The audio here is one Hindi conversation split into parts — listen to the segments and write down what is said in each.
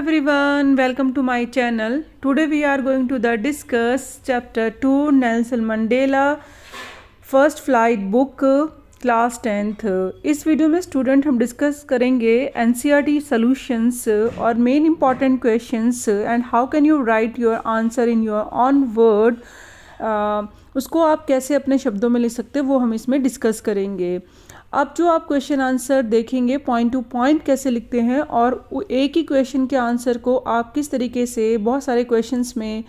everyone, welcome to my channel. Today we are going to discuss chapter 2 Nelson Mandela First Flight book class 10th। इस वीडियो में स्टूडेंट हम डिस्कस करेंगे एनसीईआरटी सॉल्यूशंस और main important questions and how can you right your answer in your on word. उसको आप कैसे अपने शब्दों में लिख सकते हैं वो हम इसमें डिस्कस करेंगे। अब जो आप क्वेश्चन आंसर देखेंगे पॉइंट टू पॉइंट कैसे लिखते हैं और एक ही क्वेश्चन के आंसर को आप किस तरीके से बहुत सारे क्वेश्चंस में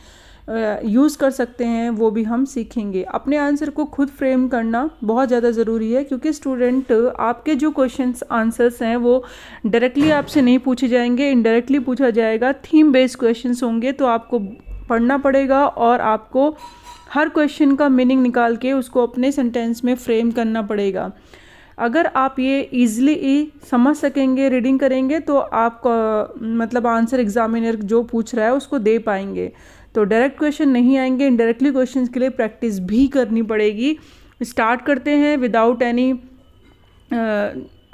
यूज़ कर सकते हैं वो भी हम सीखेंगे। अपने आंसर को खुद फ्रेम करना बहुत ज़्यादा ज़रूरी है क्योंकि स्टूडेंट आपके जो क्वेश्चंस आंसर्स हैं वो डायरेक्टली आपसे नहीं पूछे जाएंगे, इनडायरेक्टली पूछा जाएगा। थीम बेस्ड क्वेश्चंस होंगे तो आपको पढ़ना पड़ेगा और आपको हर क्वेश्चन का मीनिंग निकाल के उसको अपने सेंटेंस में फ्रेम करना पड़ेगा। अगर आप ये ईजिली समझ सकेंगे, रीडिंग करेंगे तो आप मतलब आंसर एग्जामिनर जो पूछ रहा है उसको दे पाएंगे। तो डायरेक्ट क्वेश्चन नहीं आएंगे, इनडायरेक्टली क्वेश्चन के लिए प्रैक्टिस भी करनी पड़ेगी। स्टार्ट करते हैं विदाउट एनी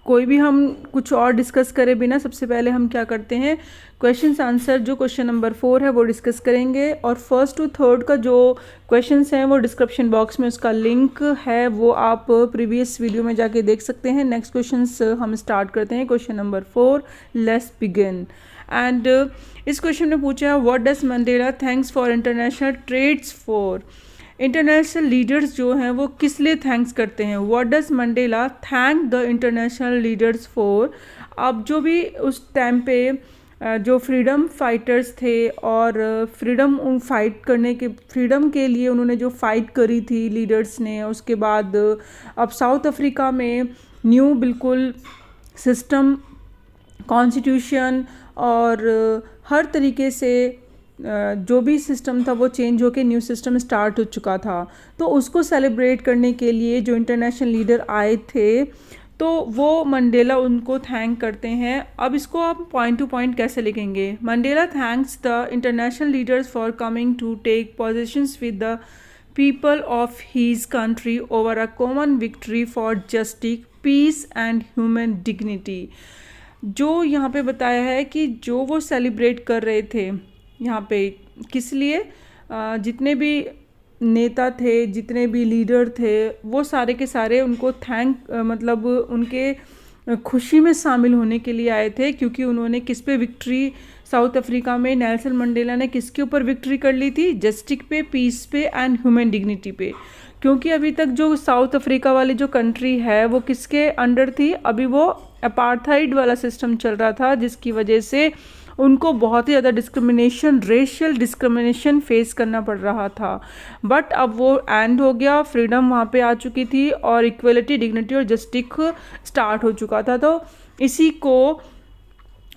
कोई भी हम कुछ और डिस्कस करे बिना। सबसे पहले हम क्या करते हैं, क्वेश्चंस आंसर जो क्वेश्चन नंबर 4 है वो डिस्कस करेंगे और फर्स्ट टू थर्ड का जो क्वेश्चंस हैं वो डिस्क्रिप्शन बॉक्स में उसका लिंक है, वो आप प्रीवियस वीडियो में जाके देख सकते हैं। नेक्स्ट क्वेश्चंस हम स्टार्ट करते हैं। Question number 4, let's begin. And इस क्वेश्चन में पूछा है what does Mandela thanks for international trades for. International leaders जो हैं वो किस लिए थैंक्स करते हैं। What does Mandela thank the international leaders for. अब जो भी उस टाइम पे जो फ्रीडम फाइटर्स थे और फ्रीडम फाइट करने के फ्रीडम के लिए उन्होंने जो फाइट करी थी लीडर्स ने, उसके बाद अब साउथ अफ्रीका में न्यू बिल्कुल सिस्टम, कॉन्स्टिट्यूशन और हर तरीके से जो भी सिस्टम था वो चेंज होके न्यू सिस्टम स्टार्ट हो चुका था। तो उसको सेलिब्रेट करने के लिए जो इंटरनेशनल लीडर आए थे तो वो मंडेला उनको थैंक करते हैं। अब इसको आप पॉइंट टू पॉइंट कैसे लिखेंगे। Mandela thanks the international leaders for coming to take positions with the people of his country over a common victory for justice, peace and human dignity. जो यहाँ पे बताया है कि जो वो सेलिब्रेट कर रहे थे यहाँ पे किस लिए, जितने भी नेता थे, जितने भी लीडर थे, वो सारे के सारे उनको थैंक मतलब उनके खुशी में शामिल होने के लिए आए थे क्योंकि उन्होंने किस पे विक्ट्री, साउथ अफ्रीका में नेल्सन मंडेला ने किसके ऊपर विक्ट्री कर ली थी, जस्टिस पे, पीस पे एंड ह्यूमन डिग्निटी पे। क्योंकि अभी तक जो साउथ अफ्रीका वाली जो कंट्री है वो किसके अंडर थी, अभी वो अपार्थाइड वाला सिस्टम चल रहा था जिसकी वजह से उनको बहुत ही ज़्यादा डिस्क्रिमिनेशन, रेशियल डिस्क्रिमिनेशन फेस करना पड़ रहा था। बट अब वो एंड हो गया, फ्रीडम वहाँ पे आ चुकी थी और इक्वलिटी, डिग्निटी और जस्टिस स्टार्ट हो चुका था। तो इसी को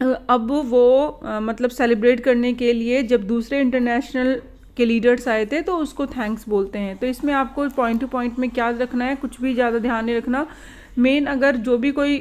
अब वो मतलब सेलिब्रेट करने के लिए जब दूसरे इंटरनेशनल के लीडर्स आए थे तो उसको थैंक्स बोलते हैं। तो इसमें आपको पॉइंट टू पॉइंट में क्या रखना है, कुछ भी ज़्यादा ध्यान नहीं रखना। मेन अगर जो भी कोई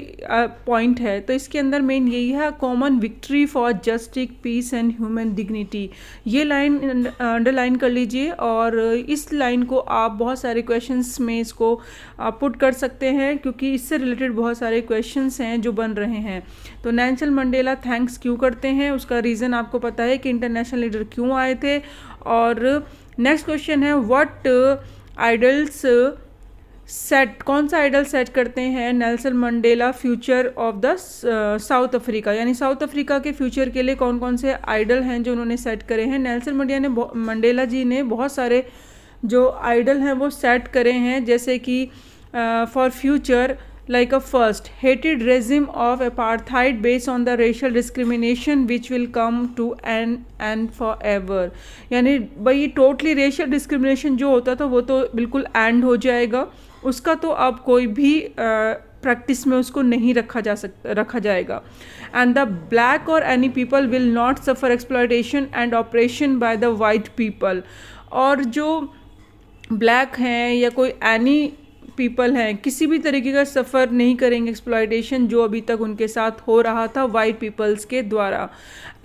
पॉइंट है तो इसके अंदर मेन यही है, common victory for justice, peace and human dignity. ये लाइन अंडरलाइन कर लीजिए और इस लाइन को आप बहुत सारे क्वेश्चंस में इसको पुट कर सकते हैं क्योंकि इससे रिलेटेड बहुत सारे क्वेश्चंस हैं जो बन रहे हैं। तो नेल्सन मंडेला थैंक्स क्यों करते हैं, उसका रीज़न आपको पता है कि इंटरनेशनल लीडर क्यों आए थे। और नेक्स्ट क्वेश्चन है व्हाट आइडल्स सेट, कौन सा आइडल सेट करते हैं Nelson Mandela future of the South Africa, यानी साउथ अफ्रीका के फ्यूचर के लिए कौन कौन से आइडल हैं जो उन्होंने सेट करे हैं। नेल्सन मंडेला जी ने बहुत सारे जो आइडल हैं वो सेट करे हैं, जैसे कि for future like a first hated regime of apartheid based on the racial discrimination which will come to an end forever। यानी भाई टोटली रेशियल डिस्क्रिमिनेशन जो होता था वो तो बिल्कुल एंड हो जाएगा, उसका तो अब कोई भी प्रैक्टिस में उसको नहीं रखा जाएगा। एंड द ब्लैक और any people will not suffer exploitation and operation by the white people. और जो ब्लैक हैं या कोई एनी पीपल हैं किसी भी तरीके का सफ़र नहीं करेंगे एक्सप्लॉयटेशन जो अभी तक उनके साथ हो रहा था वाइट पीपल्स के द्वारा।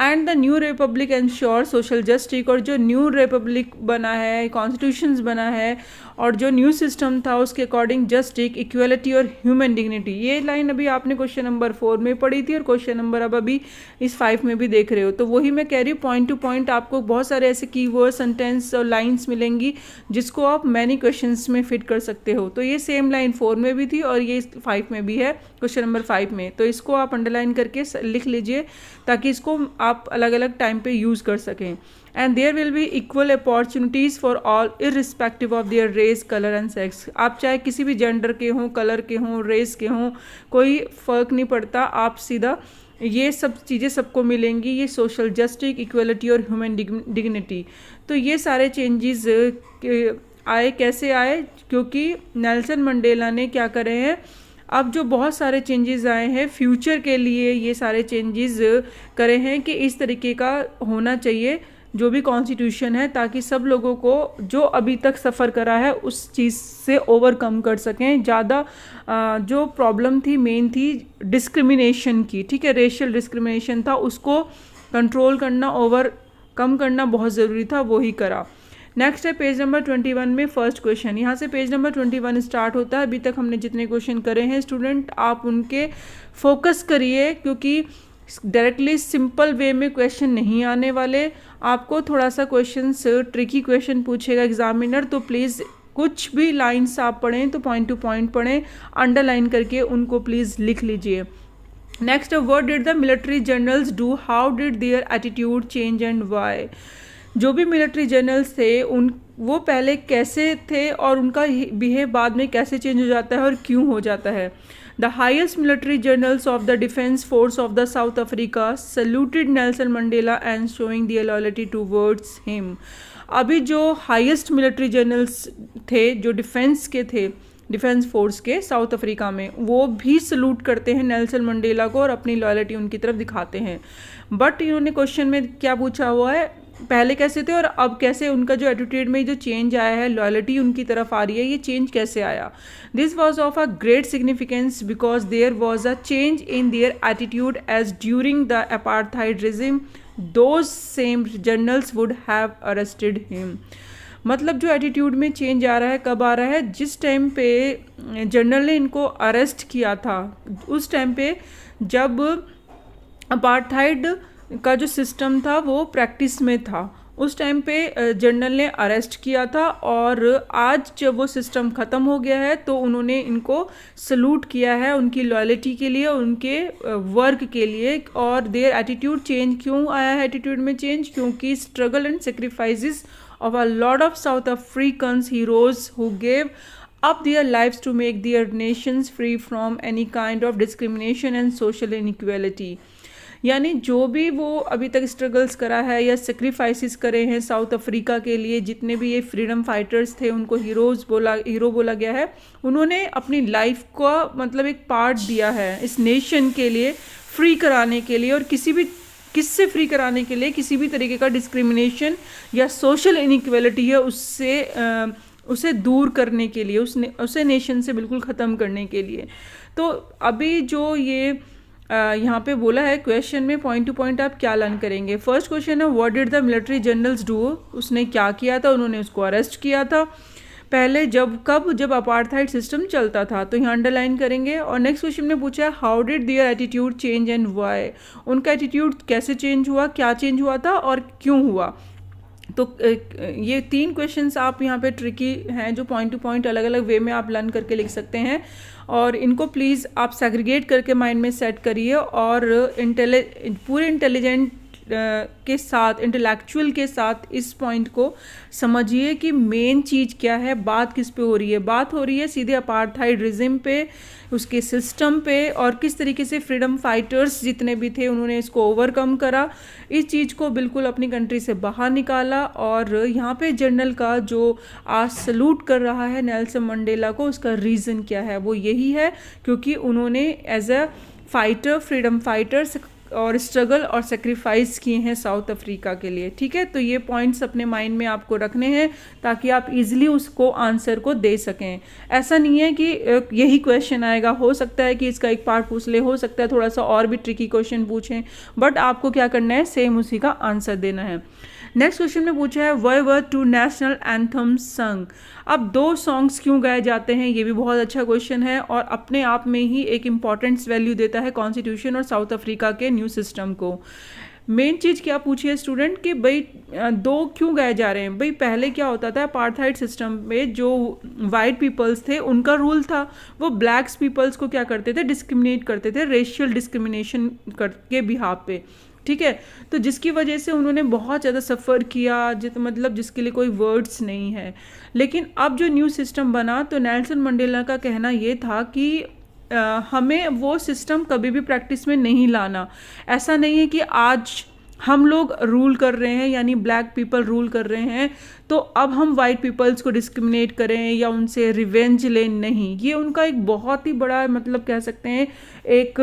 And the new Republic ensure social justice, और जो न्यू रिपब्लिक बना है, कॉन्स्टिट्यूशंस बना है और जो न्यू सिस्टम था उसके अकॉर्डिंग जस्टिस, इक्वलिटी और ह्यूमन डिग्निटी। ये लाइन अभी आपने क्वेश्चन नंबर 4 में पढ़ी थी और क्वेश्चन नंबर अब अभी इस 5 में भी देख रहे हो। तो वही मैं कह रही हूँ, पॉइंट टू पॉइंट आपको बहुत सारे ऐसे कीवर्ड, सेंटेंस और लाइन्स मिलेंगी जिसको आप मैनी क्वेश्चंस में फिट कर सकते हो। तो ये सेम लाइन 4 में भी थी और ये 5 में भी है, क्वेश्चन नंबर 5 में। तो इसको आप अंडरलाइन करके लिख लीजिए ताकि इसको आप अलग अलग टाइम पे यूज़ कर सकें। And there will be equal opportunities for all irrespective of their race, colour and sex. आप चाहे किसी भी जेंडर के हों, कलर के हों, रेस के हों, कोई फ़र्क नहीं पड़ता, आप सीधा ये सब चीज़ें सबको मिलेंगी। ये सोशल जस्टिस, इक्वलिटी और ह्यूमन डिग्निटी। तो ये सारे चेंजेस आए, कैसे आए? क्योंकि नेल्सन मंडेला ने क्या करे हैं, अब जो बहुत सारे चेंजेस आए हैं फ्यूचर के लिए, ये सारे चेंजेस करे हैं कि इस तरीके का होना चाहिए जो भी कॉन्स्टिट्यूशन है, ताकि सब लोगों को जो अभी तक सफ़र करा है उस चीज़ से ओवरकम कर सकें। ज़्यादा जो प्रॉब्लम थी, मेन थी डिस्क्रिमिनेशन की, ठीक है, रेशियल डिस्क्रिमिनेशन था, उसको कंट्रोल करना, ओवरकम करना बहुत ज़रूरी था, वो ही करा। नेक्स्ट है पेज नंबर 21 में फर्स्ट क्वेश्चन। यहाँ से पेज नंबर 21 स्टार्ट होता है। अभी तक हमने जितने क्वेश्चन करे हैं स्टूडेंट, आप उनके फोकस करिए, क्योंकि डायरेक्टली सिंपल वे में क्वेश्चन नहीं आने वाले। आपको थोड़ा सा क्वेश्चन ट्रिकी क्वेश्चन पूछेगा एग्जामिनर, तो प्लीज़ कुछ भी लाइन्स आप पढ़ें तो पॉइंट टू पॉइंट पढ़ें, अंडरलाइन करके उनको प्लीज़ लिख लीजिए। Next, what did the military generals do, how did their attitude change and why. जो भी मिलिट्री जनरल्स थे वो पहले कैसे थे और उनका बिहेव बाद में कैसे चेंज हो जाता है और क्यों हो जाता है। The highest military generals of the defence force of the South Africa saluted Nelson Mandela and showing their loyalty towards him. अभी जो हाईएस्ट मिलिट्री जनरल्स थे जो डिफेंस के थे, डिफेंस फोर्स के साउथ अफ्रीका में, वो भी सल्यूट करते हैं नेल्सन मंडेला को और अपनी लॉयल्टी उनकी तरफ दिखाते हैं। बट इन्होंने क्वेश्चन में क्या पूछा हुआ है, पहले कैसे थे और अब कैसे, उनका जो एटीट्यूड में जो चेंज आया है, लॉयल्टी उनकी तरफ आ रही है, ये चेंज कैसे आया। This was of a great significance because there was a change in their attitude as during the apartheid regime those same generals would have arrested him. मतलब जो एटीट्यूड में चेंज आ रहा है, कब आ रहा है, जिस टाइम पे जनरल ने इनको अरेस्ट किया था, उस टाइम पे जब अपार्थाइड का जो सिस्टम था वो प्रैक्टिस में था, उस टाइम पे जनरल ने अरेस्ट किया था। और आज जब वो सिस्टम ख़त्म हो गया है तो उन्होंने इनको सल्यूट किया है उनकी लॉयल्टी के लिए, उनके वर्क के लिए। और देयर एटीट्यूड चेंज क्यों आया है, एटीट्यूड में चेंज, क्योंकि struggle and sacrifices of a lot of South Africans heroes who gave up their lives to make their nations free from any kind of discrimination and social inequality। यानी जो भी वो अभी तक स्ट्रगल्स करा है या सेक्रीफाइसेस करे हैं साउथ अफ्रीका के लिए, जितने भी ये फ्रीडम फाइटर्स थे उनको हीरो बोला गया है। उन्होंने अपनी लाइफ का मतलब एक पार्ट दिया है इस नेशन के लिए, फ्री कराने के लिए, और किससे फ्री कराने के लिए, किसी भी तरीके का डिस्क्रिमिनेशन या सोशल इनइक्वालिटी है उसे दूर करने के लिए, उसे नेशन से बिल्कुल ख़त्म करने के लिए। तो अभी जो ये यहाँ पे बोला है क्वेश्चन में, पॉइंट टू पॉइंट आप क्या लर्न करेंगे। फर्स्ट क्वेश्चन है what did the military generals do, उसने क्या किया था, उन्होंने उसको अरेस्ट किया था पहले, जब अपार्थाइड सिस्टम चलता था, तो यहाँ अंडरलाइन करेंगे। और नेक्स्ट क्वेश्चन में पूछा है how did their attitude change and why, उनका एटीट्यूड कैसे चेंज हुआ, क्या चेंज हुआ था और क्यों हुआ। तो ये 3 क्वेश्चंस आप यहाँ पे ट्रिकी हैं जो पॉइंट टू पॉइंट अलग अलग वे में आप लर्न करके लिख सकते हैं, और इनको प्लीज़ आप सेग्रीगेट करके माइंड में सेट करिए और पूरे इंटेलिजेंट के साथ, इंटेलेक्चुअल के साथ इस पॉइंट को समझिए कि मेन चीज़ क्या है, बात किस पे हो रही है। बात हो रही है सीधे अपार्थाइड रिजिम पे, उसके सिस्टम पे, और किस तरीके से फ्रीडम फाइटर्स जितने भी थे उन्होंने इसको ओवरकम करा, इस चीज़ को बिल्कुल अपनी कंट्री से बाहर निकाला। और यहाँ पे जनरल का जो आज सल्यूट कर रहा है नेल्सन मंडेला को, उसका रीज़न क्या है, वो यही है क्योंकि उन्होंने as a fighter, freedom fighters और स्ट्रगल और सेक्रीफाइस किए हैं साउथ अफ्रीका के लिए। ठीक है, तो ये पॉइंट्स अपने माइंड में आपको रखने हैं ताकि आप इजीली उसको आंसर को दे सकें। ऐसा नहीं है कि यही क्वेश्चन आएगा, हो सकता है कि इसका एक पार्ट पूछ ले, हो सकता है थोड़ा सा और भी ट्रिकी क्वेश्चन पूछें, बट आपको क्या करना है, सेम उसी का आंसर देना है। नेक्स्ट क्वेश्चन में पूछा है why were two national anthems sung. अब 2 सॉन्ग्स क्यों गाए जाते हैं, ये भी बहुत अच्छा क्वेश्चन है और अपने आप में ही एक इम्पॉर्टेंस वैल्यू देता है कॉन्स्टिट्यूशन और साउथ अफ्रीका के न्यू सिस्टम को। मेन चीज़ क्या पूछी है स्टूडेंट कि भाई 2 क्यों गाए जा रहे हैं। भाई पहले क्या होता था, अपार्थाइड सिस्टम में जो वाइट पीपल्स थे उनका रूल था, वो ब्लैक्स पीपल्स को क्या करते थे, डिस्क्रिमिनेट करते थे रेशियल डिस्क्रिमिनेशन के बिहाफ पे, ठीक है। तो जिसकी वजह से उन्होंने बहुत ज़्यादा सफ़र किया, मतलब जिसके लिए कोई वर्ड्स नहीं है। लेकिन अब जो न्यू सिस्टम बना तो नेल्सन मंडेला का कहना ये था कि हमें वो सिस्टम कभी भी प्रैक्टिस में नहीं लाना। ऐसा नहीं है कि आज हम लोग रूल कर रहे हैं, यानी ब्लैक पीपल रूल कर रहे हैं, तो अब हम वाइट पीपल्स को डिस्क्रिमिनेट करें या उनसे रिवेंज लें, नहीं। ये उनका एक बहुत ही बड़ा, मतलब कह सकते हैं एक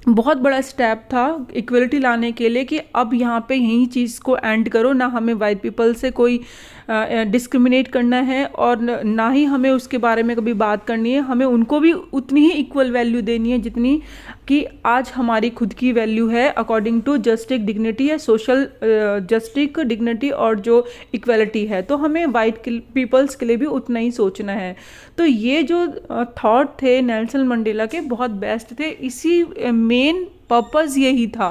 बहुत बड़ा स्टेप था इक्वलिटी लाने के लिए कि अब यहाँ पे यही चीज़ को एंड करो, ना हमें वाइट पीपल से कोई डिस्क्रिमिनेट करना है और ना ही हमें उसके बारे में कभी बात करनी है। हमें उनको भी उतनी ही इक्वल वैल्यू देनी है जितनी कि आज हमारी खुद की वैल्यू है अकॉर्डिंग टू जस्टिक डिग्निटी या सोशल जस्टिक डिग्निटी और जो इक्वलिटी है। तो हमें वाइट पीपल्स के लिए भी उतना ही सोचना है। तो ये जो थॉट थे नेल्सन मंडेला के बहुत बेस्ट थे। इसी मेन पर्पस यही था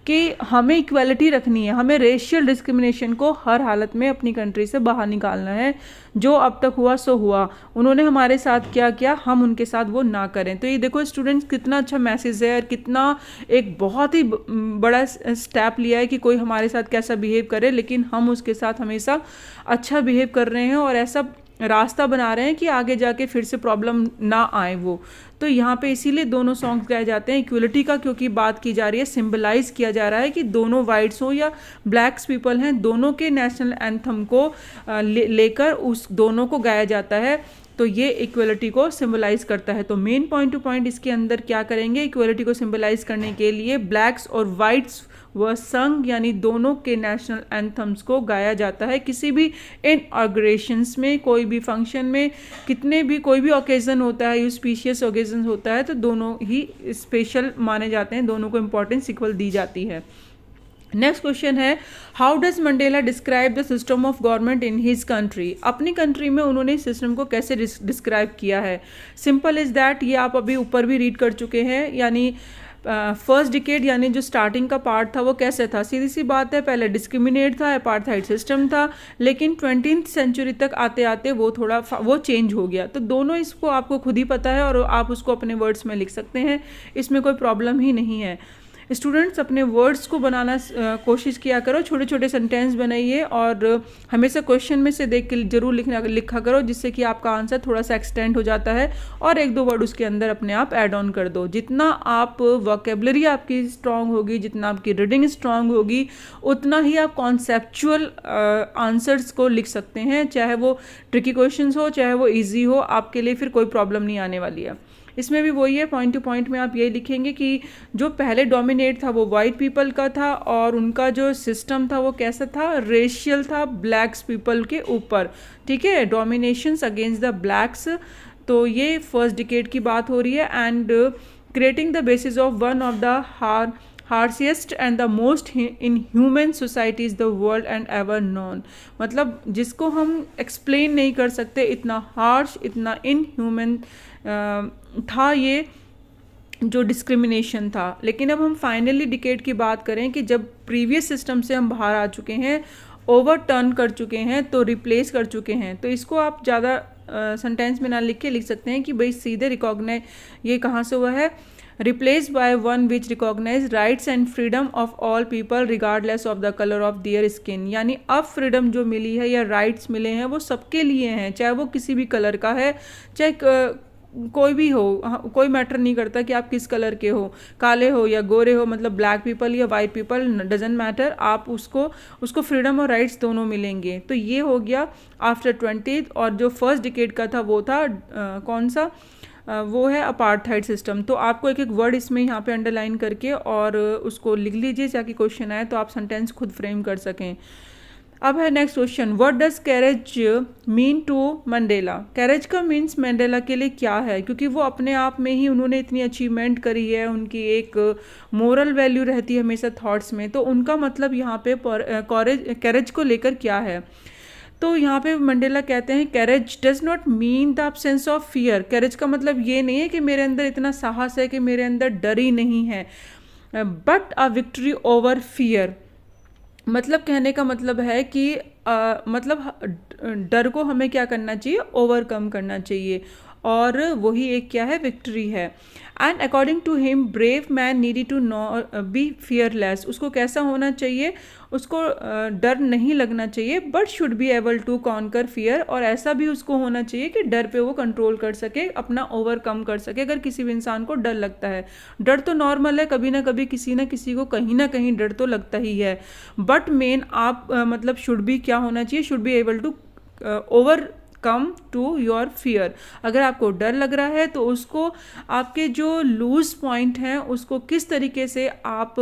कि हमें इक्वलिटी रखनी है, हमें रेशियल डिस्क्रिमिनेशन को हर हालत में अपनी कंट्री से बाहर निकालना है। जो अब तक हुआ सो हुआ, उन्होंने हमारे साथ क्या किया, हम उनके साथ वो ना करें। तो ये देखो स्टूडेंट्स कितना अच्छा मैसेज है और कितना एक बहुत ही बड़ा स्टेप लिया है कि कोई हमारे साथ कैसा बिहेव करे लेकिन हम उसके साथ हमेशा अच्छा बिहेव कर रहे हैं और ऐसा रास्ता बना रहे हैं कि आगे जाके फिर से प्रॉब्लम ना आए वो। तो यहाँ पे इसीलिए दोनों सॉन्ग्स गाए जाते हैं इक्वलिटी का, क्योंकि बात की जा रही है, सिंबलाइज किया जा रहा है कि दोनों वाइट्स हो या ब्लैक्स पीपल हैं, दोनों के नेशनल एंथम को लेकर उस दोनों को गाया जाता है। तो ये इक्वलिटी को सिंबलाइज करता है। तो मेन पॉइंट टू पॉइंट इसके अंदर क्या करेंगे, इक्वलिटी को सिंबलाइज करने के लिए ब्लैक्स और वाइट्स व संग यानी दोनों के नेशनल एंथम्स को गाया जाता है किसी भी इनऑग्रेशंस में, कोई भी फंक्शन में, कितने भी कोई भी ओकेजन होता है, स्पीशियस ओकेजन होता है, तो दोनों ही स्पेशल माने जाते हैं, दोनों को इम्पोर्टेंस इक्वल दी जाती है। नेक्स्ट क्वेश्चन है how does Mandela describe the system of government in his country. अपनी कंट्री में उन्होंने इस सिस्टम को कैसे डिस्क्राइब किया है। सिंपल इज दैट, ये आप अभी ऊपर भी रीड कर चुके हैं। यानी फर्स्ट डिकेड यानी जो स्टार्टिंग का पार्ट था वो कैसे था, सीधी सी बात है, पहले डिस्क्रिमिनेट था, अपार्थाइड सिस्टम था, लेकिन 20th सेंचुरी तक आते आते वो थोड़ा वो चेंज हो गया। तो दोनों इसको आपको खुद ही पता है और आप उसको अपने वर्ड्स में लिख सकते हैं, इसमें कोई प्रॉब्लम ही नहीं है। स्टूडेंट्स अपने वर्ड्स को बनाना कोशिश किया करो, छोटे छोटे सेंटेंस बनाइए और हमेशा क्वेश्चन में से देख के जरूर लिखा करो, जिससे कि आपका आंसर थोड़ा सा एक्सटेंड हो जाता है और 1-2 वर्ड उसके अंदर अपने आप ऐड ऑन कर दो। जितना आप वोकेबलरी आपकी स्ट्रांग होगी, जितना आपकी रीडिंग स्ट्रांग होगी, उतना ही आप कॉन्सेप्चुअल आंसर्स को लिख सकते हैं, चाहे वो ट्रिकी क्वेश्चंस हो चाहे वो ईजी हो, आपके लिए फिर कोई प्रॉब्लम नहीं आने वाली है। इसमें भी वही है, पॉइंट टू पॉइंट में आप ये लिखेंगे कि जो पहले डोमिनेट था वो वाइट पीपल का था और उनका जो सिस्टम था वो कैसा था, रेशियल था ब्लैक्स पीपल के ऊपर, ठीक है, डोमिनेशंस अगेंस्ट द ब्लैक्स। तो ये फर्स्ट डिकेड की बात हो रही है। And creating the basis of one of the harshest and the most inhuman societies the world and ever known. मतलब जिसको हम एक्सप्लेन नहीं कर सकते, इतना हार्श, इतना इनह्यूमन था ये जो डिस्क्रिमिनेशन था। लेकिन अब हम फाइनली डिकेड की बात करें कि जब प्रीवियस सिस्टम से हम बाहर आ चुके हैं, ओवरटर्न कर चुके हैं, तो रिप्लेस कर चुके हैं, तो इसको आप ज़्यादा सेंटेंस में ना लिख के लिख सकते हैं कि भाई सीधे रिकॉग्नाइज, ये कहाँ से हुआ है, replace by one which recognise rights and freedom of all people regardless of the colour of their skin. यानी अब फ्रीडम जो मिली है या राइट्स मिले हैं वो सबके लिए हैं, चाहे वो किसी भी कलर का है, चाहे कोई भी हो, कोई मैटर नहीं करता कि आप किस कलर के हो, काले हो या गोरे हो, मतलब ब्लैक पीपल या वाइट पीपल, डजेंट मैटर, आप उसको फ्रीडम और राइट्स दोनों मिलेंगे। तो ये हो गया आफ्टर 20th। और जो फर्स्ट डिकेड का था वो था कौन सा, वो है अपार्थाइड सिस्टम। तो आपको एक एक वर्ड इसमें यहाँ पे अंडरलाइन करके और उसको लिख लीजिए ताकि क्वेश्चन आए तो आप सेंटेंस खुद फ्रेम कर सकें। अब है next question, what does courage mean to Mandela. Courage का मीन्स मंडेला के लिए क्या है, क्योंकि वो अपने आप में ही उन्होंने इतनी अचीवमेंट करी है, उनकी एक मोरल वैल्यू रहती है हमेशा थॉट्स में, तो उनका मतलब यहाँ पे कैरेज को लेकर क्या है। तो यहाँ पे मंडेला कहते हैं carriage does not mean the absence of fear. Carriage का मतलब ये नहीं है कि मेरे अंदर इतना साहस है कि मेरे अंदर डर ही नहीं है, but a victory over fear. मतलब कहने का मतलब है कि मतलब डर को हमें क्या करना चाहिए, ओवरकम करना चाहिए, और वही एक क्या है, विक्ट्री है। And according to him brave man needy to no be fearless. उसको कैसा होना चाहिए, उसको डर नहीं लगना चाहिए, but should be able to conquer fear. और ऐसा भी उसको होना चाहिए कि डर पे वो कंट्रोल कर सके, अपना ओवरकम कर सके। अगर किसी भी इंसान को डर लगता है, डर तो नॉर्मल है, कभी ना कभी किसी ना किसी को कहीं ना कहीं डर तो लगता ही है, बट मेन आप मतलब शुड बी क्या होना चाहिए, should be able to overcome to your fear. अगर आपको डर लग रहा है तो उसको, आपके जो लूज पॉइंट हैं उसको किस तरीके से आप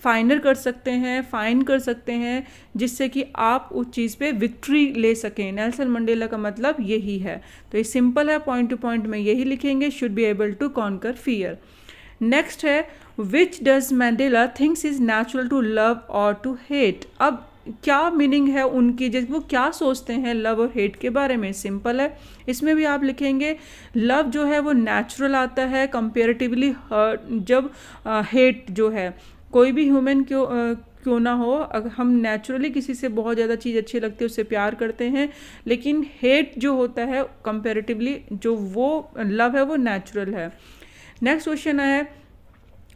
फाइनर कर सकते हैं, फाइन कर सकते हैं, जिससे कि आप उस चीज़ पे विक्ट्री ले सकें। नेल्सन मंडेला का मतलब यही है। तो ये सिंपल है, पॉइंट टू पॉइंट में यही लिखेंगे, should be able to conquer fear. Next है, which does Mandela thinks is natural to love or to hate. अब क्या मीनिंग है उनकी, जैसे वो क्या सोचते हैं लव और हेट के बारे में। सिंपल है, इसमें भी आप लिखेंगे लव जो है वो नेचुरल आता है कंपेरेटिवली, जब हेट जो है, कोई भी ह्यूमन क्यों ना हो, अगर हम नेचुरली किसी से बहुत ज़्यादा चीज़ अच्छी लगती है उससे प्यार करते हैं, लेकिन हेट जो होता है कंपेरेटिवली जो वो लव है वो नेचुरल है। नेक्स्ट क्वेश्चन है,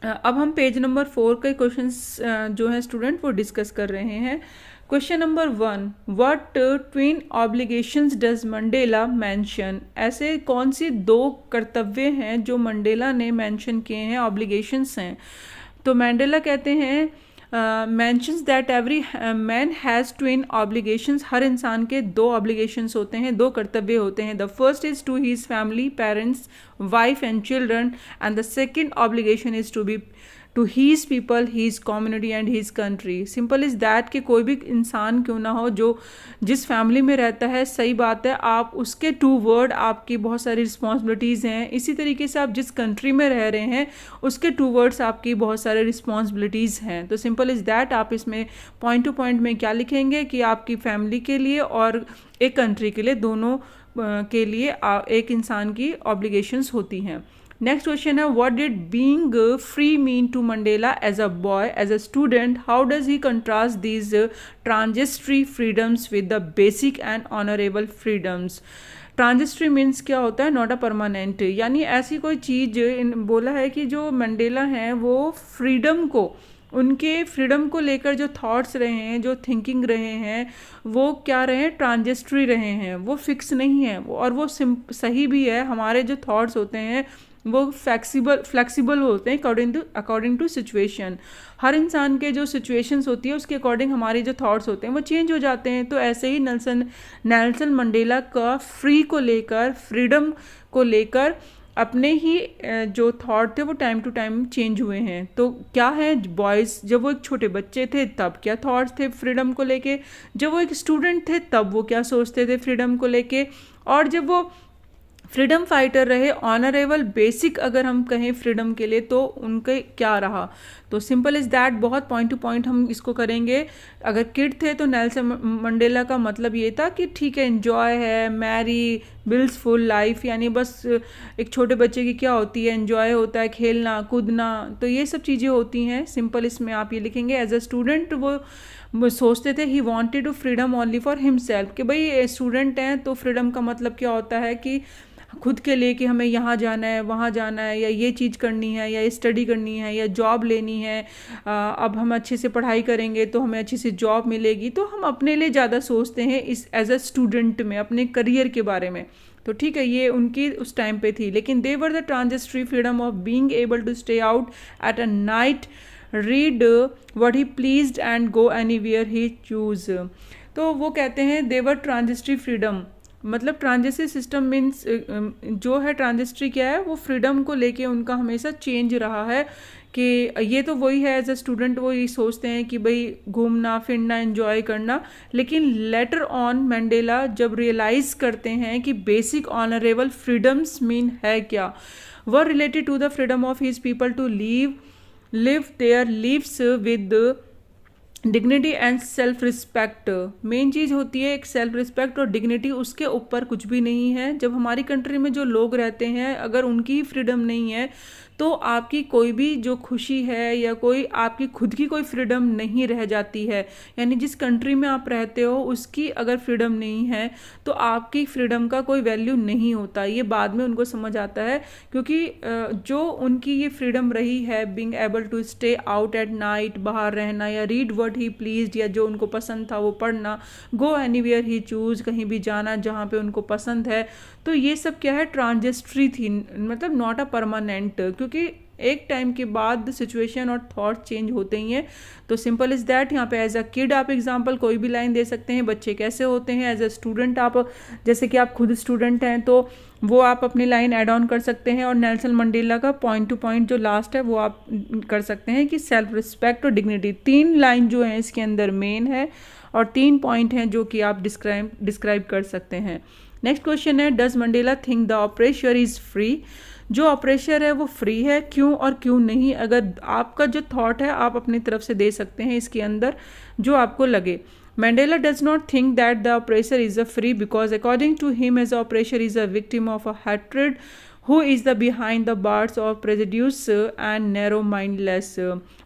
अब हम पेज नंबर 4 के क्वेश्चंस जो है स्टूडेंट वो डिस्कस कर रहे हैं। Question number 1, what twin obligations does Mandela mention. ऐसे कौन सी दो कर्तव्य हैं जो मंडेला ने मेंशन किए हैं, ऑब्लिगेशंस हैं। तो मंडेला कहते हैं mentions that every man has twin obligations। हर इंसान के दो obligations होते हैं, दो कर्तव्य होते हैं। The first is to his family, parents, wife and children, and the second obligation is to his people, his community and his country। Simple is that कि कोई भी इंसान क्यों ना हो जो जिस फैमिली में रहता है, सही बात है, आप उसके टू वर्ड आपकी बहुत सारी रिस्पॉन्सिबिलिटीज़ हैं। इसी तरीके से आप जिस कंट्री में रह रहे हैं उसके टू वर्ड्स आपकी बहुत सारे रिस्पॉन्सिबिलिटीज़ हैं। तो सिंपल इज़ दैट आप इसमें पॉइंट टू पॉइंट में क्या लिखेंगे कि आपकी फैमिली के लिए और एक कंट्री के लिए, दोनों के लिए एक इंसान की ऑब्लिगेशंस होती हैं। नेक्स्ट क्वेश्चन है, what did being free mean to Mandela as a boy, as a student, how does he contrast these transitory freedoms with the basic and honourable freedoms. Transitory means क्या होता है, नॉट अ परमानेंट, यानी ऐसी कोई चीज़ बोला है कि जो मंडेला हैं वो फ्रीडम को, उनके फ्रीडम को लेकर जो थॉट्स रहे हैं, जो थिंकिंग रहे हैं, वो क्या रहे हैं, ट्रांजिस्ट्री रहे हैं, वो फिक्स नहीं है। और वो सही भी है, हमारे जो थॉट्स होते हैं वो फ्लेक्सिबल होते हैं अकॉर्डिंग टू सिचुएशन। हर इंसान के जो सिचुएशंस होती है उसके अकॉर्डिंग हमारे जो थॉट्स होते हैं वो चेंज हो जाते हैं। तो ऐसे ही नेल्सन मंडेला का फ्री को लेकर, फ्रीडम को लेकर अपने ही जो थॉट थे वो टाइम टू टाइम चेंज हुए हैं। तो क्या है, बॉयज़ जब वो एक छोटे बच्चे थे तब क्या थॉट्स थे फ्रीडम को लेके, जब वो एक स्टूडेंट थे तब वो क्या सोचते थे फ्रीडम को लेके, और जब वो फ्रीडम फाइटर रहे, ऑनरेबल बेसिक अगर हम कहें फ्रीडम के लिए, तो उनके क्या रहा। तो सिंपल इज़ दैट, बहुत पॉइंट टू पॉइंट हम इसको करेंगे। अगर किड थे तो नेल्सन मंडेला का मतलब ये था कि ठीक है, एन्जॉय है, मैरी बिल्स फुल लाइफ, यानी बस एक छोटे बच्चे की क्या होती है, एन्जॉय होता है, खेलना कूदना, तो ये सब चीज़ें होती हैं। सिंपल इसमें आप ये लिखेंगे, एज अ स्टूडेंट वो सोचते थे he wanted to freedom only for himself, कि भाई स्टूडेंट हैं तो फ्रीडम का मतलब क्या होता है कि खुद के लिए, कि हमें यहाँ जाना है, वहाँ जाना है, या ये चीज़ करनी है, या स्टडी करनी है, या जॉब लेनी है। अब हम अच्छे से पढ़ाई करेंगे तो हमें अच्छी सी जॉब मिलेगी, तो हम अपने लिए ज़्यादा सोचते हैं इस एज अ स्टूडेंट में, अपने करियर के बारे में। तो ठीक है, ये उनकी उस टाइम पे थी। लेकिन they were the transitory freedom of being able to stay out at a night, read what he pleased and go anywhere he choose. तो वो कहते हैं दे वर ट्रांजिस्ट्री फ्रीडम, मतलब ट्रांजिस्ट्री सिस्टम मीन्स जो है, ट्रांजिस्ट्री क्या है, वो फ्रीडम को लेके उनका हमेशा चेंज रहा है कि ये तो वही है, एज अ स्टूडेंट वो ये सोचते हैं कि भाई घूमना फिरना एंजॉय करना, लेकिन लेटर ऑन मंडेला जब रियलाइज करते हैं कि बेसिक ऑनरेबल फ्रीडम्स मीन है क्या, were related to the freedom of his people to live their lives with dignity and self respect. Main चीज़ होती है एक सेल्फ रिस्पेक्ट और डिग्निटी, उसके ऊपर कुछ भी नहीं है। जब हमारी कंट्री में जो लोग रहते हैं अगर उनकी ही फ्रीडम नहीं है तो आपकी कोई भी जो खुशी है या कोई आपकी खुद की कोई फ्रीडम नहीं रह जाती है। यानी जिस कंट्री में आप रहते हो उसकी अगर फ्रीडम नहीं है तो आपकी फ्रीडम का कोई वैल्यू नहीं होता। ये बाद में उनको समझ आता है, क्योंकि जो उनकी ये फ्रीडम रही है being able to stay out at night, बाहर रहना या रीड व्हाट ही प्लीज्ड, या जो उनको पसंद था वो पढ़ना, गो एनीवेयर ही चूज, कहीं भी जाना जहाँ पे उनको पसंद है, तो ये सब क्या है ट्रांजिस्ट्री थी, मतलब नॉट अ परमानेंट, क्योंकि एक टाइम के बाद सिचुएशन और थॉट चेंज होते ही हैं। तो सिंपल इज़ दैट। यहाँ पे एज अ किड आप एग्जांपल कोई भी लाइन दे सकते हैं, बच्चे कैसे होते हैं। एज अ स्टूडेंट आप, जैसे कि आप खुद स्टूडेंट हैं तो वो आप अपनी लाइन ऐड ऑन कर सकते हैं, और नेल्सन मंडेला का पॉइंट टू पॉइंट जो लास्ट है वो आप कर सकते हैं कि सेल्फ रिस्पेक्ट और डिग्निटी, 3 लाइन जो है इसके अंदर मेन है और 3 पॉइंट हैं जो कि आप डिस्क्राइब कर सकते हैं। नेक्स्ट क्वेश्चन है, does Mandela think the oppressor is free. जो ऑपरेशर है वो फ्री है, क्यों और क्यों नहीं। अगर आपका जो थॉट है आप अपनी तरफ से दे सकते हैं इसके अंदर जो आपको लगे। Mandela does not think that the oppressor is a free because according to him as oppressor is a victim of a hatred who is the behind the bars of prejudice and narrow mindless।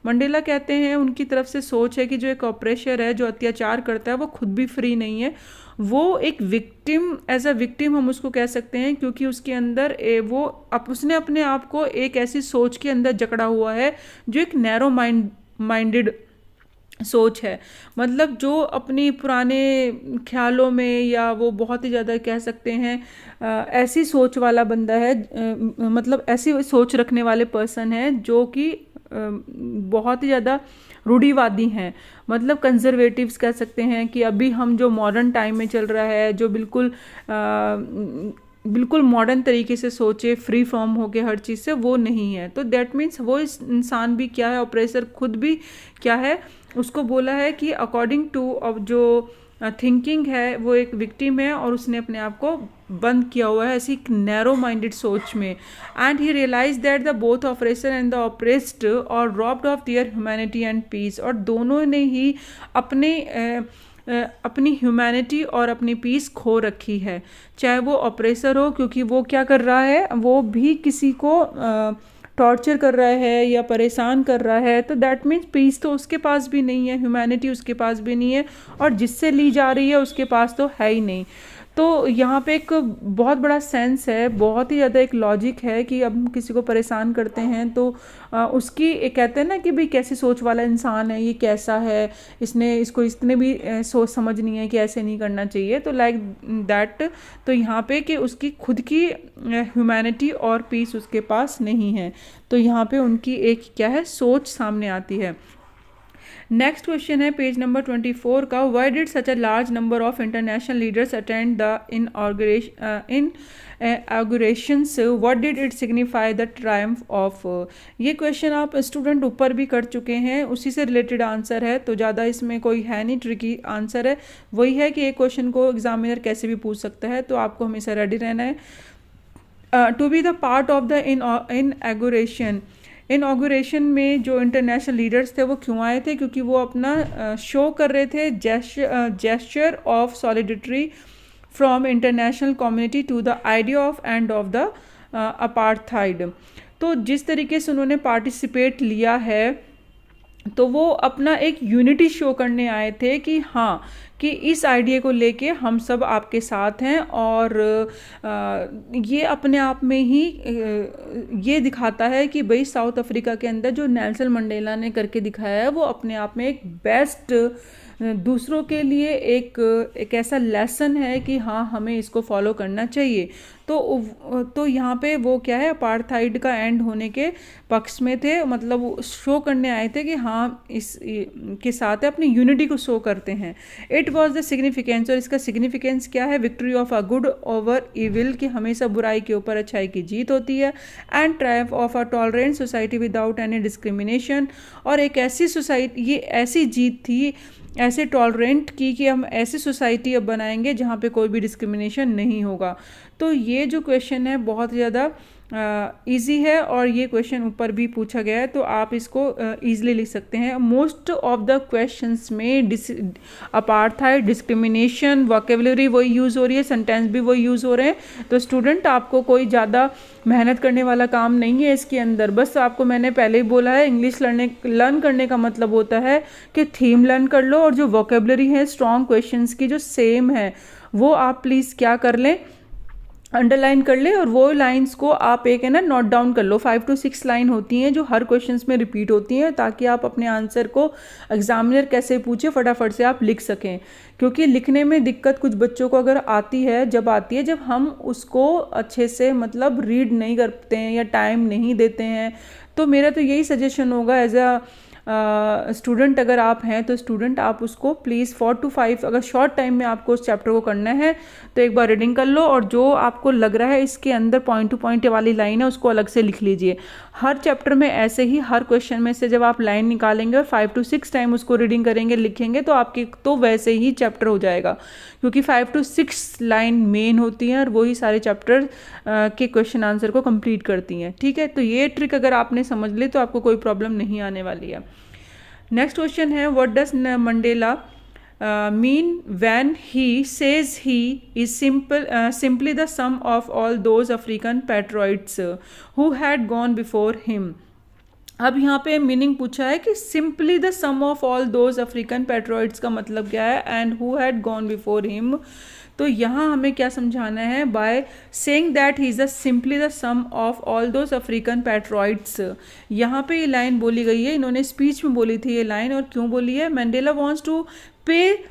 Mandela कहते हैं उनकी तरफ से सोच है कि जो एक ऑपरेशर है जो अत्याचार करता है वो खुद भी फ्री नहीं है, वो एक विक्टिम, एज अ विक्टिम हम उसको कह सकते हैं, क्योंकि उसके अंदर उसने अपने आप को एक ऐसी सोच के अंदर जकड़ा हुआ है जो एक नैरो माइंडेड सोच है। मतलब जो अपनी पुराने ख्यालों में या वो बहुत ही ज़्यादा कह सकते हैं ऐसी सोच वाला बंदा है, मतलब ऐसी सोच रखने वाले पर्सन है जो कि बहुत ही ज़्यादा रूढ़िवादी हैं, मतलब कंजर्वेटिव्स कह सकते हैं कि अभी हम जो मॉडर्न टाइम में चल रहा है, जो बिल्कुल मॉडर्न तरीके से सोचे, फ्री फ्रॉम होके हर चीज़ से, वो नहीं है। तो दैट मीन्स वो इस इंसान भी क्या है, ऑपरेसर खुद भी क्या है, उसको बोला है कि अकॉर्डिंग टू अब जो थिंकिंग है वो एक विक्टिम है और उसने अपने आप को बंद किया हुआ है ऐसी एक नैरो माइंडेड सोच में। And he realise that the both oppressor and the oppressed are robbed of their humanity and peace, और दोनों ने ही अपनी ह्यूमैनिटी और अपनी पीस खो रखी है। चाहे वो ऑपरेसर हो, क्योंकि वो क्या कर रहा है, वो भी किसी को टॉर्चर कर रहा है या परेशान कर रहा है, तो दैट मीन्स पीस तो उसके पास भी नहीं है, ह्यूमैनिटी उसके पास भी नहीं है, और जिससे ली जा रही है उसके पास तो है ही नहीं। तो यहाँ पे एक बहुत बड़ा सेंस है, बहुत ही ज़्यादा एक लॉजिक है कि अब हम किसी को परेशान करते हैं तो उसकी एक कहते हैं ना कि भाई कैसी सोच वाला इंसान है, ये कैसा है, इसको इतने भी सोच समझ नहीं है कि ऐसे नहीं करना चाहिए, तो लाइक दैट। तो यहाँ पे कि उसकी खुद की ह्यूमैनिटी और पीस उसके पास नहीं है, तो यहाँ पे उनकी एक क्या है सोच सामने आती है। नेक्स्ट क्वेश्चन है पेज नंबर 24 का, why did such a large number of international leaders attend the inaugurations, what did it signify the triumph of. ये क्वेश्चन आप स्टूडेंट ऊपर भी कर चुके हैं, उसी से रिलेटेड आंसर है, तो ज़्यादा इसमें कोई है नहीं, ट्रिकी आंसर है। वही है कि एक क्वेश्चन को एग्जामिनर कैसे भी पूछ सकता है, तो आपको हमेशा रेडी रहना है। To be the part of the inauguration में जो इंटरनेशनल लीडर्स थे वो क्यों आए थे, क्योंकि वो अपना शो कर रहे थे gesture of solidity from international community to the idea of end of the apartheid. तो जिस तरीके से उन्होंने पार्टिसिपेट लिया है तो वो अपना एक यूनिटी शो करने आए थे कि हाँ कि इस आइडिया को लेके हम सब आपके साथ हैं, और ये अपने आप में ही ये दिखाता है कि भाई साउथ अफ्रीका के अंदर जो नेल्सन मंडेला ने करके दिखाया है वो अपने आप में एक बेस्ट दूसरों के लिए एक ऐसा लेसन है कि हाँ हमें इसको फॉलो करना चाहिए। तो यहाँ पे वो क्या है, अपार्थाइड का एंड होने के पक्ष में थे, मतलब शो करने आए थे कि हाँ इस के साथ अपनी यूनिटी को शो करते हैं। इट वॉज द सिग्निफिकेंस, और इसका सिग्निफिकेंस क्या है, victory of a good over evil, कि हमेशा बुराई के ऊपर अच्छाई की जीत होती है। And Triumph of a tolerant society without any discrimination, और एक ऐसी सोसाइटी, ये ऐसी जीत थी ऐसे टॉलरेंट की कि हम ऐसी सोसाइटी अब बनाएंगे जहाँ पे कोई भी डिस्क्रिमिनेशन नहीं होगा। तो ये जो क्वेश्चन है बहुत ज़्यादा इजी है, और ये क्वेश्चन ऊपर भी पूछा गया है, तो आप इसको ईजिली लिख सकते हैं। मोस्ट ऑफ द क्वेश्चंस में अपार्थाइड, डिस्क्रिमिनेशन, वोकेबलरी वही यूज़ हो रही है, सेंटेंस भी वही यूज़ हो रहे हैं। तो स्टूडेंट आपको कोई ज़्यादा मेहनत करने वाला काम नहीं है इसके अंदर। बस आपको मैंने पहले ही बोला है, इंग्लिश लर्न करने का मतलब होता है कि थीम लर्न कर लो, और जो वोकेबलरी है स्ट्रॉन्ग क्वेश्चंस की जो सेम है वो आप प्लीज़ क्या कर लें, अंडरलाइन कर ले, और वो लाइंस को आप एक है ना नोट डाउन कर लो। 5 to 6 लाइन होती हैं जो हर क्वेश्चंस में रिपीट होती हैं, ताकि आप अपने आंसर को एग्जामिनर कैसे पूछे फटाफट से आप लिख सकें। क्योंकि लिखने में दिक्कत कुछ बच्चों को अगर आती है जब हम उसको अच्छे से मतलब रीड नहीं करते हैं या टाइम नहीं देते हैं। तो मेरा तो यही सजेशन होगा एज अ स्टूडेंट, अगर आप हैं तो स्टूडेंट आप उसको प्लीज़ 4 to 5, अगर शॉर्ट टाइम में आपको उस चैप्टर को करना है तो एक बार रीडिंग कर लो, और जो आपको लग रहा है इसके अंदर पॉइंट टू पॉइंट वाली लाइन है उसको अलग से लिख लीजिए। हर चैप्टर में ऐसे ही हर क्वेश्चन में से जब आप लाइन निकालेंगे और 5 to 6 टाइम उसको रीडिंग करेंगे, लिखेंगे, तो आपके तो वैसे ही चैप्टर हो जाएगा, क्योंकि 5 to 6 लाइन मेन होती हैं और वही सारे चैप्टर के क्वेश्चन आंसर को कंप्लीट करती हैं। ठीक है, तो ये ट्रिक अगर आपने समझ ली तो आपको कोई प्रॉब्लम नहीं आने वाली है। नेक्स्ट क्वेश्चन है, what does Mandela mean when he says he is simply the sum of all those African patriots who had gone before him। अब यहाँ पे मीनिंग पूछा है कि simply the sum of all those African patriots का मतलब क्या है, and who had gone before him. तो यहाँ हमें क्या समझाना है, by saying that he is simply the sum of all those African patriots. यहाँ पे ये लाइन बोली गई है, इन्होंने स्पीच में बोली थी ये लाइन, और क्यों बोली है, मंडेला वांट्स टू पे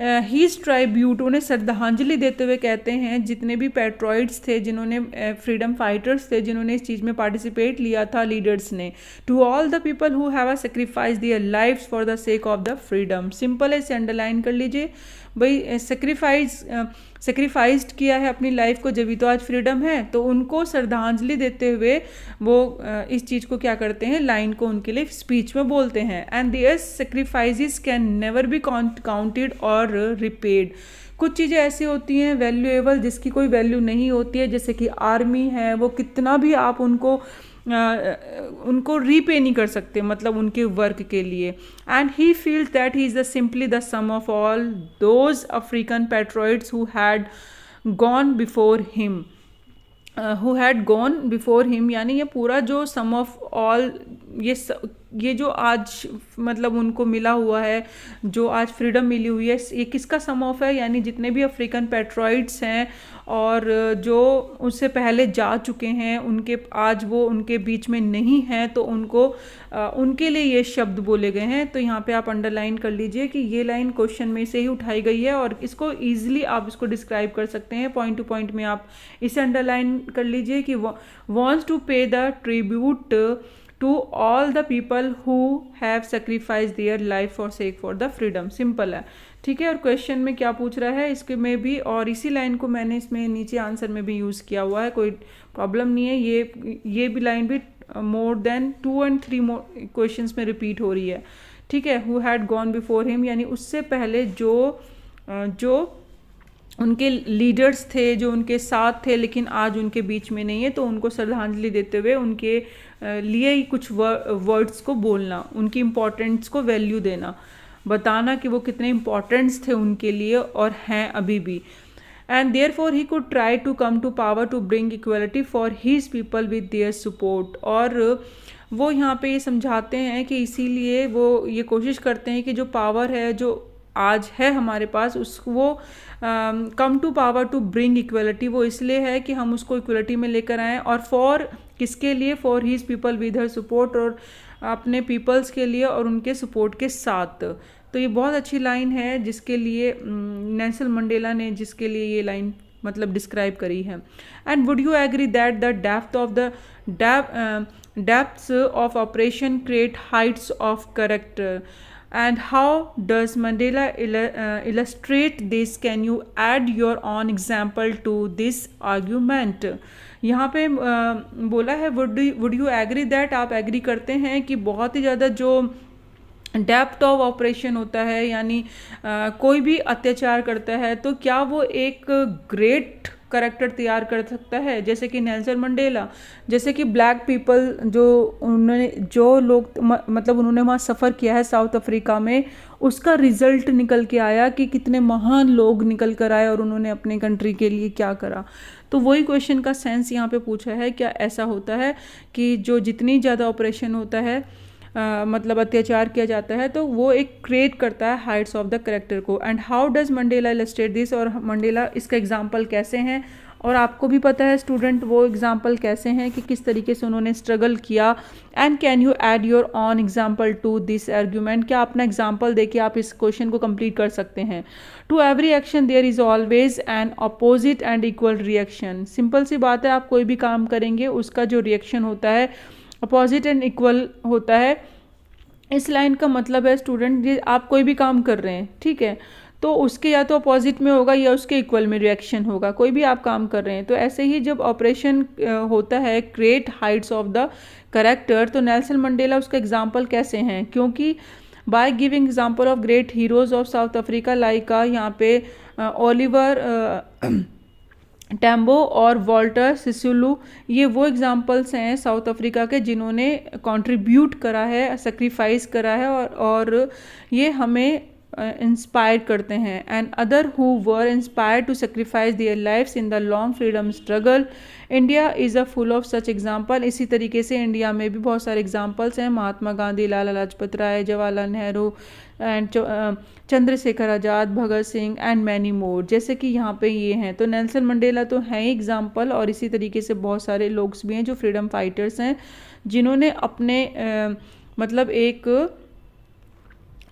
हीज ट्राइब्यूट, उन्हें श्रद्धांजलि देते हुए कहते हैं जितने भी पैट्रॉइड्स थे, जिन्होंने फ्रीडम फाइटर्स थे, जिन्होंने इस चीज़ में पार्टिसिपेट लिया था लीडर्स ने, to all the people who have sacrifice their lives for the sake of the freedom. Simple है, इसे अंडरलाइन कर लीजिए भाई, सेक्रीफाइस्ड किया है अपनी लाइफ को जब भी तो आज फ्रीडम है। तो उनको श्रद्धांजलि देते हुए वो इस चीज़ को क्या करते हैं, लाइन को उनके लिए स्पीच में बोलते हैं। And their sacrifices can never be counted और रिपेड। कुछ चीज़ें ऐसी होती हैं वैल्यूएबल जिसकी कोई वैल्यू नहीं होती है, जैसे कि आर्मी है, वो कितना भी आप उनको रीपे नहीं कर सकते, मतलब उनके वर्क के लिए। And he feels that he is the simply the sum of all those African patriots who had gone before him, यानी ये पूरा जो सम ऑफ ऑल, ये जो आज मतलब उनको मिला हुआ है, जो आज फ्रीडम मिली हुई है, ये किसका सम ऑफ है, यानी जितने भी अफ्रीकन पैट्रॉइड्स हैं और जो उससे पहले जा चुके हैं, उनके आज वो उनके बीच में नहीं हैं, तो उनके लिए ये शब्द बोले गए हैं। तो यहाँ पे आप अंडरलाइन कर लीजिए कि ये लाइन क्वेश्चन में से ही उठाई गई है, और इसको ईजिली आप इसको डिस्क्राइब कर सकते हैं पॉइंट टू पॉइंट में। आप इसे अंडरलाइन कर लीजिए कि wants to pay the tribute to all the people who have sacrifice their life for sake for the freedom. Simple है, ठीक है। और क्वेश्चन में क्या पूछ रहा है इसके में भी, और इसी लाइन को मैंने इसमें नीचे आंसर में भी यूज़ किया हुआ है, कोई प्रॉब्लम नहीं है। ये भी लाइन भी मोर देन 2 and 3 क्वेश्चंस में रिपीट हो रही है, ठीक है। Who had gone before him, यानी उससे पहले जो उनके लीडर्स थे, जो उनके साथ थे लेकिन आज उनके बीच में नहीं है, तो उनको श्रद्धांजलि देते हुए उनके लिए ही कुछ वर्ड्स को बोलना, उनकी इम्पोर्टेंस को वैल्यू देना, बताना कि वो कितने इम्पोर्टेंट्स थे उनके लिए और हैं अभी भी। And therefore he could try to come to power to bring equality for his people with their support. और वो यहाँ पे ये समझाते हैं कि इसीलिए वो ये कोशिश करते हैं कि जो पावर है जो आज है हमारे पास, वो come to power to bring equality, वो इसलिए है कि हम उसको इक्वलिटी में लेकर आएँ। और फॉर किसके लिए, for his people with her support, और अपने पीपल्स के लिए और उनके सपोर्ट के साथ, तो ये बहुत अच्छी लाइन है जिसके लिए नेल्सन मंडेला ने जिसके लिए ये लाइन मतलब डिस्क्राइब करी है. And would you agree that the depths of operation create heights of character. And how does Mandela illustrate this? Can you add your own example to this argument? यहाँ पे बोला है would you agree that, आप एग्री करते हैं कि बहुत ही ज़्यादा जो डेप्थ ऑफ ऑपरेशन होता है यानी कोई भी अत्याचार करता है तो क्या वो एक ग्रेट करेक्टर तैयार कर सकता है, जैसे कि नेल्सन मंडेला, जैसे कि ब्लैक पीपल जो लोग मतलब उन्होंने वहाँ सफ़र किया है साउथ अफ्रीका में, उसका रिजल्ट निकल के आया कि कितने महान लोग निकल कर आए और उन्होंने अपने कंट्री के लिए क्या करा. तो वही क्वेश्चन का सेंस यहाँ पे पूछा है, क्या ऐसा होता है कि जो जितनी ज़्यादा ऑपरेशन होता है मतलब अत्याचार किया जाता है तो वो एक क्रिएट करता है हाइट्स ऑफ द करेक्टर को. And how does Mandela illustrate this, और मंडेला इसका एग्जाम्पल कैसे हैं, और आपको भी पता है स्टूडेंट वो एग्जाम्पल कैसे हैं कि किस तरीके से उन्होंने स्ट्रगल किया. And can you add your own example to this argument, क्या अपना एग्जाम्पल देके आप इस क्वेश्चन को कंप्लीट कर सकते हैं. To every action there is always an opposite and equal reaction. Simple सी बात है, आप कोई भी काम करेंगे उसका जो रिएक्शन होता है अपोजिट एंड इक्वल होता है. इस लाइन का मतलब है स्टूडेंट, ये आप कोई भी काम कर रहे हैं, ठीक है, तो उसके या तो अपोजिट में होगा या उसके इक्वल में रिएक्शन होगा. कोई भी आप काम कर रहे हैं तो ऐसे ही जब ऑपरेशन होता है create heights of the character, तो नेल्सन मंडेला उसका एग्जाम्पल कैसे हैं, क्योंकि by giving example of great heroes of south Africa like यहाँ पे ओलिवर टैम्बो और वॉल्टर सिसुलू, ये वो एग्जाम्पल्स हैं साउथ अफ्रीका के जिन्होंने कंट्रीब्यूट करा है, सेक्रीफाइस करा है और ये हमें इंस्पायर करते हैं. And other who were inspired to sacrifice their lifes in the long freedom struggle. India is a full of such example. इसी तरीके से इंडिया में भी बहुत सारे एग्जाम्पल्स हैं, Mahatma Gandhi, Lala Lajpat Rai, Jawaharlal Nehru and Chandrashekhar Azad, Bhagat Singh and many more, जैसे कि यहाँ पे ये हैं. तो नेल्सन मंडेला तो हैं ही एग्जाम्पल, और इसी तरीके से बहुत सारे लोग भी हैं जो फ्रीडम फाइटर्स हैं जिन्होंने अपने मतलब एक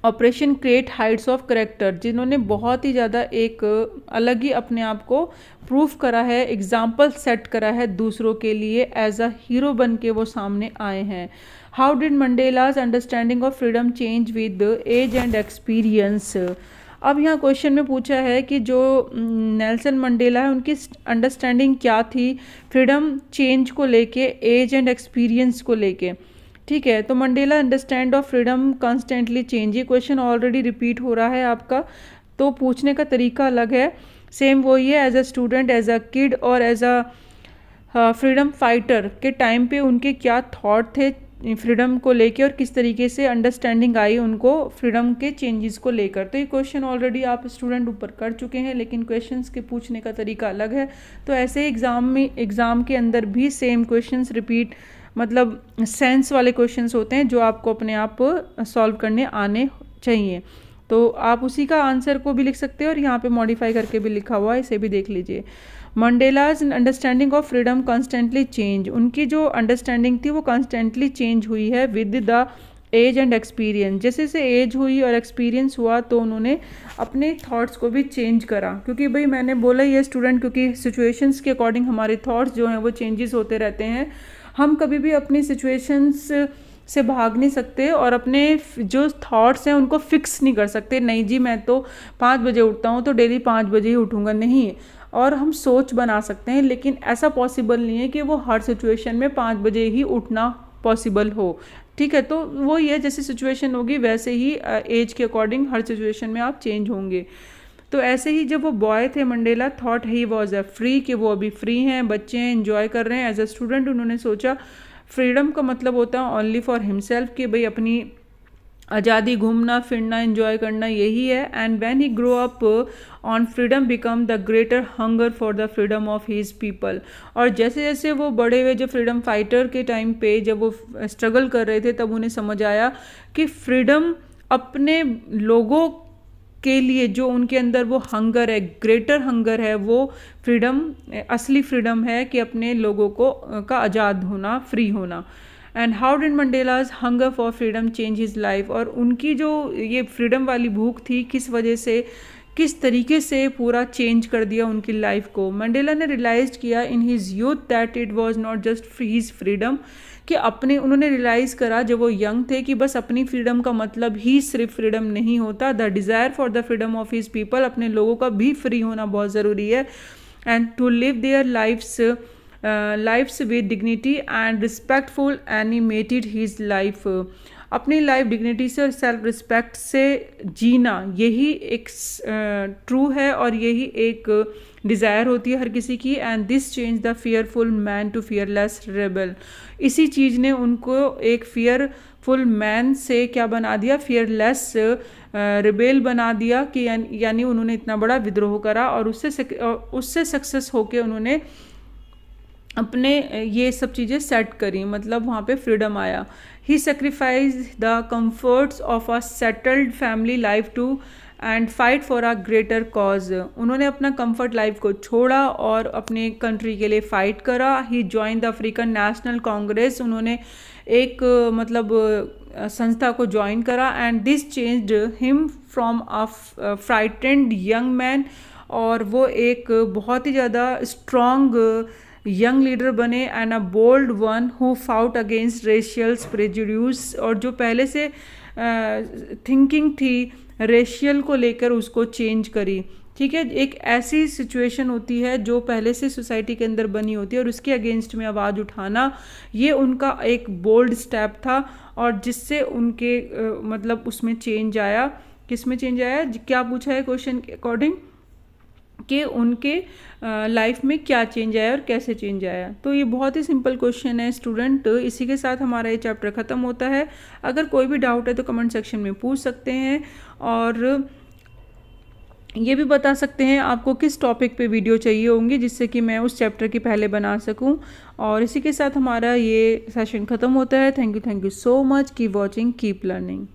operation create heights of character, जिन्होंने बहुत ही ज़्यादा एक अलग ही अपने आप को प्रूफ करा है, एग्जाम्पल सेट करा है दूसरों के लिए, एज अ हीरो बन के वो सामने आए हैं. How did Mandela's understanding of freedom change with age and experience. अब यहाँ क्वेश्चन में पूछा है कि जो नेल्सन मंडेला है उनकी अंडरस्टैंडिंग क्या थी फ्रीडम चेंज को लेके, एज एंड एक्सपीरियंस को लेके, ठीक है. तो Mandela understand of freedom constantly change, ये क्वेश्चन ऑलरेडी रिपीट हो रहा है आपका, तो पूछने का तरीका अलग है, सेम वही है. As a student, as a kid और एज अ फ्रीडम फाइटर के टाइम पे उनके क्या थॉट थे फ्रीडम को लेके और किस तरीके से अंडरस्टैंडिंग आई उनको फ्रीडम के चेंजेस को लेकर. तो ये क्वेश्चन ऑलरेडी आप स्टूडेंट ऊपर कर चुके हैं, लेकिन क्वेश्चंस के पूछने का तरीका अलग है. तो ऐसे एग्ज़ाम के अंदर भी सेम क्वेश्चंस रिपीट मतलब सेंस वाले क्वेश्चंस होते हैं जो आपको अपने आप सॉल्व करने आने चाहिए. तो आप उसी का आंसर को भी लिख सकते हैं और यहाँ पे मॉडिफाई करके भी लिखा हुआ है, इसे भी देख लीजिए. Mandela's understanding of freedom constantly change, उनकी जो अंडरस्टैंडिंग थी वो कॉन्स्टेंटली चेंज हुई है with the age and experience. जैसे जैसे एज हुई और एक्सपीरियंस हुआ तो उन्होंने अपने थॉट्स को भी चेंज करा, क्योंकि भाई मैंने बोला ये स्टूडेंट, क्योंकि सिचुएशंस के अकॉर्डिंग हमारे थॉट्स जो हैं वो चेंजेस होते रहते हैं. हम कभी भी अपनी सिचुएशंस से भाग नहीं सकते और अपने जो थॉट्स हैं उनको फिक्स नहीं कर सकते. नहीं जी मैं तो 5 बजे उठता हूँ तो डेली 5 बजे ही उठूँगा, नहीं. और हम सोच बना सकते हैं, लेकिन ऐसा पॉसिबल नहीं है कि वो हर सिचुएशन में 5 बजे ही उठना पॉसिबल हो, ठीक है. तो वो ये जैसी सिचुएशन होगी वैसे ही एज के अकॉर्डिंग हर सिचुएशन में आप चेंज होंगे. तो ऐसे ही जब वो बॉय थे Mandela thought he was a free, कि वो अभी फ्री हैं, बच्चे हैं, एंजॉय कर रहे हैं. एज अ स्टूडेंट उन्होंने सोचा फ्रीडम का मतलब होता है ओनली फॉर हिमसेल्फ, कि भाई अपनी आज़ादी, घूमना फिरना, एंजॉय करना, यही है. And when he grow up on freedom become the greater hunger for the freedom of his people. और जैसे जैसे वो बड़े हुए, जो फ्रीडम फाइटर के टाइम पे जब वो स्ट्रगल कर रहे थे तब उन्हें समझ आया कि फ्रीडम अपने लोगों के लिए जो उनके अंदर वो हंगर है, ग्रेटर हंगर है, वो फ्रीडम असली फ्रीडम है कि अपने लोगों को का आज़ाद होना, फ्री होना. And how did Mandela's hunger for freedom change his life, और उनकी जो ये फ्रीडम वाली भूख थी किस वजह से, किस तरीके से पूरा चेंज कर दिया उनकी लाइफ को। मंडेला ने रियलाइज किया in his youth that it was not just his freedom, कि उन्होंने रियलाइज़ करा जब वो यंग थे कि बस अपनी फ्रीडम का मतलब ही सिर्फ फ्रीडम नहीं होता, the desire for the freedom of his people, अपने लोगों का भी फ्री होना बहुत ज़रूरी है, and to live their lifes with dignity and respectful animated his life, अपनी लाइफ डिग्निटी से और सेल्फ रिस्पेक्ट से जीना, यही एक ट्रू है और यही एक डिज़ायर होती है हर किसी की। And this change the fearful man to fearless rebel, इसी चीज़ ने उनको एक फियरफुल मैन से क्या बना दिया, फियरलेस रिबेल बना दिया, कि यानी उन्होंने इतना बड़ा विद्रोह करा और उससे सक्सेस होके उन्होंने अपने ये सब चीज़ें सेट करी, मतलब वहाँ पे फ्रीडम आया। He sacrifice the comforts of a settled family life to and fight for a greater cause, उन्होंने अपना कंफर्ट लाइफ को छोड़ा और अपने कंट्री के लिए फ़ाइट करा। He join the African National Congress, उन्होंने एक मतलब संस्था को ज्वाइन करा, and this changed him from a frightened young man, और वो एक बहुत ही ज़्यादा स्ट्रॉन्ग यंग लीडर बने, and a bold one who fought against racial prejudices, और जो पहले से थिंकिंग थी रेशियल को लेकर उसको चेंज करी। ठीक है, एक ऐसी सिचुएशन होती है जो पहले से सोसाइटी के अंदर बनी होती है और उसके अगेंस्ट में आवाज़ उठाना, ये उनका एक बोल्ड स्टेप था, और जिससे उनके मतलब उसमें चेंज आया। किस में चेंज आया, क्या पूछा है क्वेश्चन के अकॉर्डिंग, कि उनके लाइफ में क्या चेंज आया और कैसे चेंज आया। तो ये बहुत ही सिंपल क्वेश्चन है स्टूडेंट। इसी के साथ हमारा ये चैप्टर ख़त्म होता है। अगर कोई भी डाउट है तो कमेंट सेक्शन में पूछ सकते हैं, और ये भी बता सकते हैं आपको किस टॉपिक पे वीडियो चाहिए होंगी, जिससे कि मैं उस चैप्टर की पहले बना सकूं। और इसी के साथ हमारा ये सेशन ख़त्म होता है। Thank you so much, keep watching, keep learning.